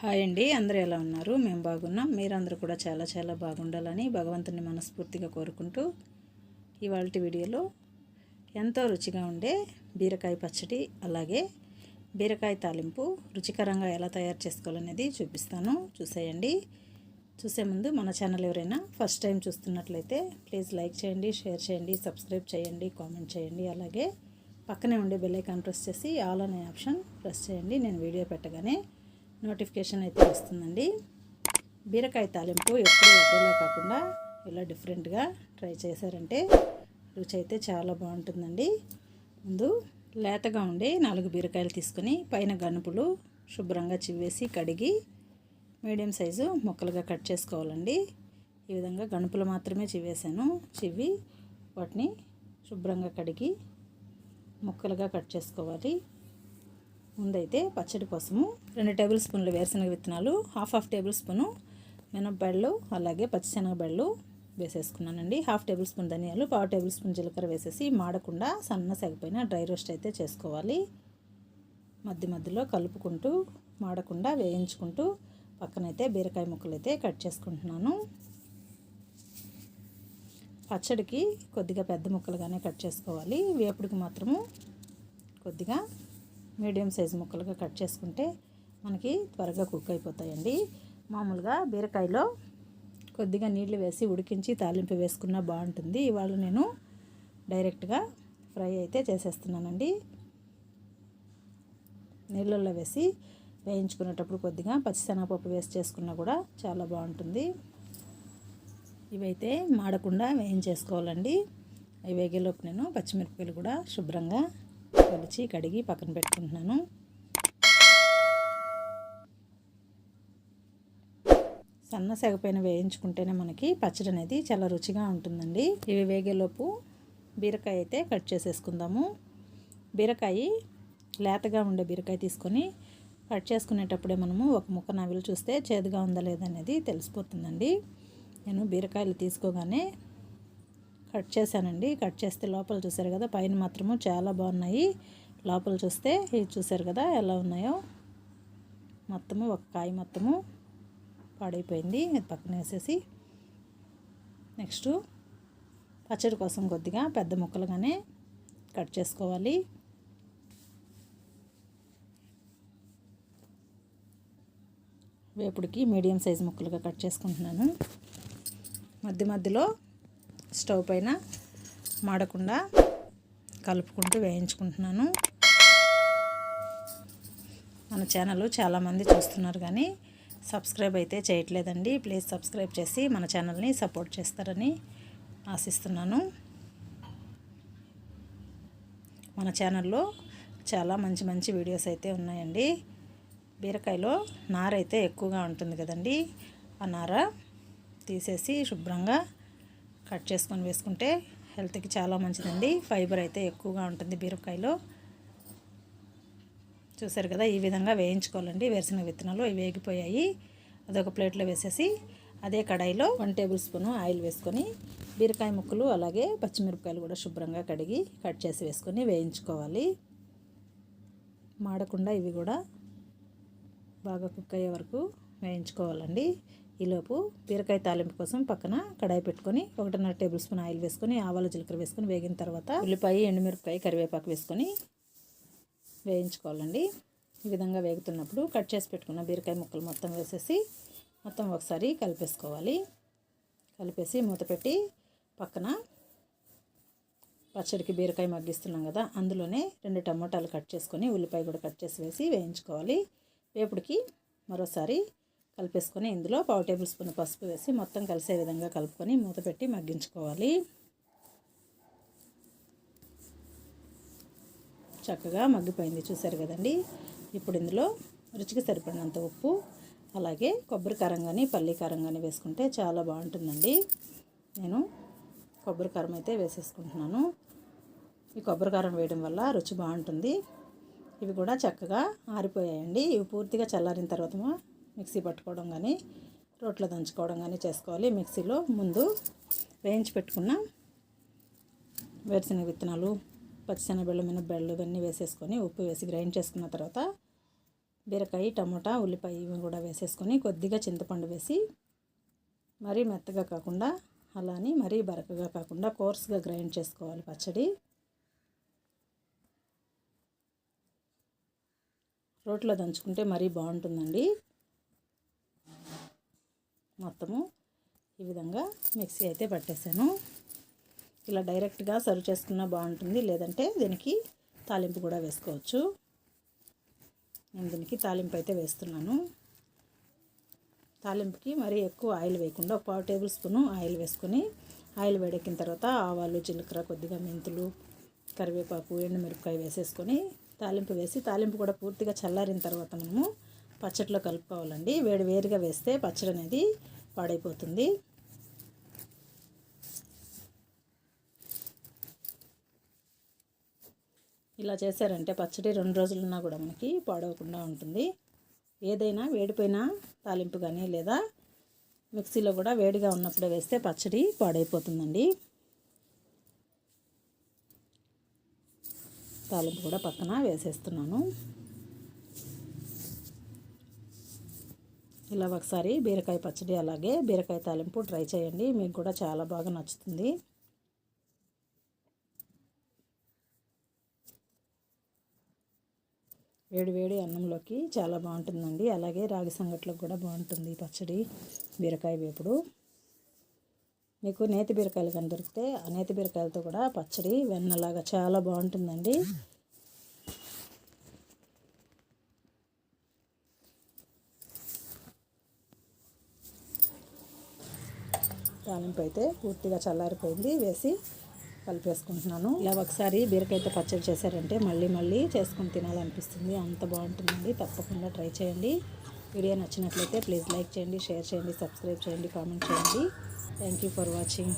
Hi అండి, అందరూ ఎలా ఉన్నారు? మేము బాగున్నాం. మీరందరూ కూడా చాలా చాలా బాగుండాలని భగవంతుని మనస్ఫూర్తిగా కోరుకుంటూ ఇవాల్టి వీడియోలో ఎంతో రుచిగా ఉండే బీరకాయ పచ్చడి అలాగే బీరకాయ తాలింపు రుచికరంగా ఎలా తయారు చేసుకోవాలనేది చూపిస్తాను. చూసేయండి. చూసే ముందు మన ఛానల్ ఎవరైనా ఫస్ట్ టైం చూస్తున్నట్లయితే ప్లీజ్ లైక్ చేయండి, షేర్ చేయండి, సబ్స్క్రైబ్ చేయండి, కామెంట్ చేయండి. అలాగే పక్కనే ఉండే బెల్ ఐకాన్ ప్రెస్ చేసి ఆల్ అనే ఆప్షన్ ప్రెస్ చేయండి. నేను వీడియో పెట్టగానే నోటిఫికేషన్ అయితే వస్తుందండి. బీరకాయ తాలింపు ఎప్పుడు ఒకేలా కాకుండా ఇలా డిఫరెంట్గా ట్రై చేశారంటే రుచి అయితే చాలా బాగుంటుందండి. ముందు లేతగా ఉండే 4 బీరకాయలు తీసుకొని పైన గనుపులు శుభ్రంగా చివ్వేసి కడిగి మీడియం సైజు ముక్కలుగా కట్ చేసుకోవాలండి. ఈ విధంగా గనుపులు మాత్రమే చివ్వేసాను. చివ్వి వాటిని శుభ్రంగా కడిగి ముక్కలుగా కట్ చేసుకోవాలి. ముందైతే పచ్చడి కోసము 2 టేబుల్ స్పూన్లు వేరుశనగ విత్తనాలు, హాఫ్ టేబుల్ స్పూను మినపబెళ్ళు అలాగే పచ్చిశనగబెళ్ళు వేసేసుకున్నానండి. హాఫ్ టేబుల్ స్పూన్ ధనియాలు, పావు టేబుల్ స్పూన్ జీలకర్ర వేసేసి మాడకుండా సన్న సెగపైన డ్రై రోస్ట్ అయితే చేసుకోవాలి. మధ్య మధ్యలో కలుపుకుంటూ మాడకుండా వేయించుకుంటూ పక్కనైతే బీరకాయ ముక్కలు అయితే కట్ చేసుకుంటున్నాను. పచ్చడికి కొద్దిగా పెద్ద ముక్కలుగానే కట్ చేసుకోవాలి. వేపుడికి మాత్రము కొద్దిగా మీడియం సైజు ముక్కలుగా కట్ చేసుకుంటే మనకి త్వరగా కుక్ అయిపోతాయండి. మామూలుగా బీరకాయలో కొద్దిగా నీళ్లు వేసి ఉడికించి తాలింపు వేసుకున్నా బాగుంటుంది. ఇవాళ నేను డైరెక్ట్గా ఫ్రై అయితే చేసేస్తున్నానండి. నీళ్ళల్లో వేసి వేయించుకునేటప్పుడు కొద్దిగా పచ్చిశనగపప్పు వేసి చేసుకున్నా కూడా చాలా బాగుంటుంది. ఇవైతే మాడకుండా వేయించేసుకోవాలండి. అవి వేగేలోపు నేను పచ్చిమిరపకాయలు కూడా శుభ్రంగా కొలిచి కడిగి పక్కన పెట్టుకుంటున్నాను. సన్న సెగపైన వేయించుకుంటేనే మనకి పచ్చడి అనేది చాలా రుచిగా ఉంటుందండి. ఇవి వేగేలోపు బీరకాయ అయితే కట్ చేసేసుకుందాము. బీరకాయ లేతగా ఉండే బీరకాయ తీసుకొని కట్ చేసుకునేటప్పుడే మనము ఒక ముక్క నవిలు చూస్తే చేదుగా ఉందా లేదనేది తెలిసిపోతుందండి. నేను బీరకాయలు తీసుకోగానే కట్ చేశానండి. కట్ చేస్తే లోపల చూసారు కదా, పైన మాత్రము చాలా బాగున్నాయి. లోపల చూస్తే ఇది చూసారు కదా ఎలా ఉన్నాయో. మొత్తము ఒక కాయ మొత్తము పాడైపోయింది. ఇది పక్కన వేసేసి నెక్స్ట్ పచ్చడి కోసం కొద్దిగా పెద్ద ముక్కలుగానే కట్ చేసుకోవాలి. వేపుడికి మీడియం సైజు ముక్కలుగా కట్ చేసుకుంటున్నాను. మధ్య మధ్యలో స్టవ్ పైన మాడకుండా కలుపుకుంటూ వేయించుకుంటున్నాను. మన ఛానల్ చాలామంది చూస్తున్నారు కానీ సబ్స్క్రైబ్ అయితే చేయట్లేదండి. ప్లీజ్ సబ్స్క్రైబ్ చేసి మన ఛానల్ని సపోర్ట్ చేస్తారని ఆశిస్తున్నాను. మన ఛానల్లో చాలా మంచి మంచి వీడియోస్ అయితే ఉన్నాయండి. బీరకాయలో నార అయితే ఎక్కువగా ఉంటుంది కదండి. ఆ నార తీసేసి శుభ్రంగా కట్ చేసుకొని వేసుకుంటే హెల్త్కి చాలా మంచిదండి. ఫైబర్ అయితే ఎక్కువగా ఉంటుంది బీరకాయలో. చూసారు కదా, ఈ విధంగా వేయించుకోవాలండి. వేరుశనగ విత్తనాలు ఇవి వేగిపోయాయి. అదొక ప్లేట్లో వేసేసి అదే కడాయిలో 1 టేబుల్ స్పూను ఆయిల్ వేసుకొని బీరకాయ ముక్కలు అలాగే పచ్చిమిరపకాయలు కూడా శుభ్రంగా కడిగి కట్ చేసి వేసుకొని వేయించుకోవాలి. మాడకుండా ఇవి కూడా బాగా కుక్ అయ్యే వరకు వేయించుకోవాలండి. ఈలోపు బీరకాయ తాలింపు కోసం పక్కన కడాయి పెట్టుకొని 1.5 టేబుల్ స్పూన్ ఆయిల్ వేసుకొని ఆవాలు జీలకర్ర వేసుకొని వేగిన తర్వాత ఉల్లిపాయ, ఎండుమిరపకాయ, కరివేపాకు వేసుకొని వేయించుకోవాలండి. ఈ విధంగా వేగుతున్నప్పుడు కట్ చేసి పెట్టుకున్న బీరకాయ ముక్కలు మొత్తం వేసేసి మొత్తం ఒకసారి కలిపేసుకోవాలి. కలిపేసి మూత పెట్టి పక్కన పచ్చడికి బీరకాయ మగ్గిస్తున్నాం కదా, అందులోనే 2 టమోటాలు కట్ చేసుకొని ఉల్లిపాయ కూడా కట్ చేసి వేసి వేయించుకోవాలి. వేపుడికి మరోసారి కలిపేసుకొని ఇందులో పావు టేబుల్ స్పూన్ పసుపు వేసి మొత్తం కలిసే విధంగా కలుపుకొని మూత పెట్టి మగ్గించుకోవాలి. చక్కగా మగ్గిపోయింది చూసారు కదండి. ఇప్పుడు ఇందులో రుచికి సరిపడినంత ఉప్పు అలాగే కొబ్బరి కారం కానీ పల్లి కారం కానీ వేసుకుంటే చాలా బాగుంటుందండి. నేను కొబ్బరి కారం అయితే వేసేసుకుంటున్నాను. ఈ కొబ్బరి కారం వేయడం వల్ల రుచి బాగుంటుంది. ఇవి కూడా చక్కగా ఆరిపోయాయండి. ఇవి పూర్తిగా చల్లారిన తర్వాత మిక్సీ పట్టుకోవడం కానీ రోట్లో దంచుకోవడం కానీ చేసుకోవాలి. మిక్సీలో ముందు వేయించి పెట్టుకున్న వేరుశనగ విత్తనాలు, పచ్చిశనగబెళ్ళు, మినపబెళ్ళు ఇవన్నీ వేసేసుకొని ఉప్పు వేసి గ్రైండ్ చేసుకున్న తర్వాత బీరకాయ, టమోటా, ఉల్లిపాయ ఇవి కూడా వేసేసుకొని కొద్దిగా చింతపండు వేసి మరీ మెత్తగా కాకుండా అలానే మరీ బరకగా కాకుండా కోర్స్గా గ్రైండ్ చేసుకోవాలి పచ్చడి. రోట్లో దంచుకుంటే మరీ బాగుంటుందండి. మొత్తము ఈ విధంగా మిక్సీ అయితే పట్టేశాను. ఇలా డైరెక్ట్గా సర్వ్ చేసుకున్నా బాగుంటుంది, లేదంటే దీనికి తాలింపు కూడా వేసుకోవచ్చు. నేను దీనికి తాలింపు అయితే వేస్తున్నాను. తాలింపుకి మరీ ఎక్కువ ఆయిల్ వేయకుండా 1/4 టేబుల్ స్పూను ఆయిల్ వేసుకొని ఆయిల్ వేడెక్కిన తర్వాత ఆవాలు, జీలకర్ర, కొద్దిగా మెంతులు, కరివేపాకు, ఎండుమిరపకాయ వేసేసుకొని తాలింపు వేసి తాలింపు కూడా పూర్తిగా చల్లారిన తర్వాత మనము పచ్చడిలో కలుపుకోవాలండి. వేడిగా వేస్తే పచ్చడి అనేది పాడైపోతుంది. ఇలా చేశారంటే పచ్చడి 2 రోజులున్నా కూడా మనకి పాడవకుండా ఉంటుంది. ఏదైనా వేడిపోయిన తాలింపు కానీ లేదా మిక్సీలో కూడా వేడిగా ఉన్నప్పుడే వేస్తే పచ్చడి పాడైపోతుందండి. తాలింపు కూడా పక్కన వేసేస్తున్నాను. ఇలా ఒకసారి బీరకాయ పచ్చడి అలాగే బీరకాయ తాలింపు ట్రై చేయండి, మీకు కూడా చాలా బాగా నచ్చుతుంది. వేడి అన్నంలోకి చాలా బాగుంటుందండి. అలాగే రాగి సంగట్లోకి కూడా బాగుంటుంది పచ్చడి, బీరకాయ వేపుడు. మీకు నేతి బీరకాయలు కానీ దొరికితే ఆ నేతి బీరకాయలతో కూడా పచ్చడి వెన్నలాగా చాలా బాగుంటుందండి. తాలింపు అయితే పూర్తిగా చల్లారిపోయింది, వేసి కలిపేసుకుంటున్నాను. ఇలా ఒకసారి బీరకాయతో పచ్చడి చేశారంటే మళ్ళీ చేసుకొని తినాలనిపిస్తుంది, అంత బాగుంటుందండి. తప్పకుండా ట్రై చేయండి. వీడియో నచ్చినట్లయితే ప్లీజ్ లైక్ చేయండి, షేర్ చేయండి, సబ్స్క్రైబ్ చేయండి, కామెంట్ చేయండి. Thank you for watching.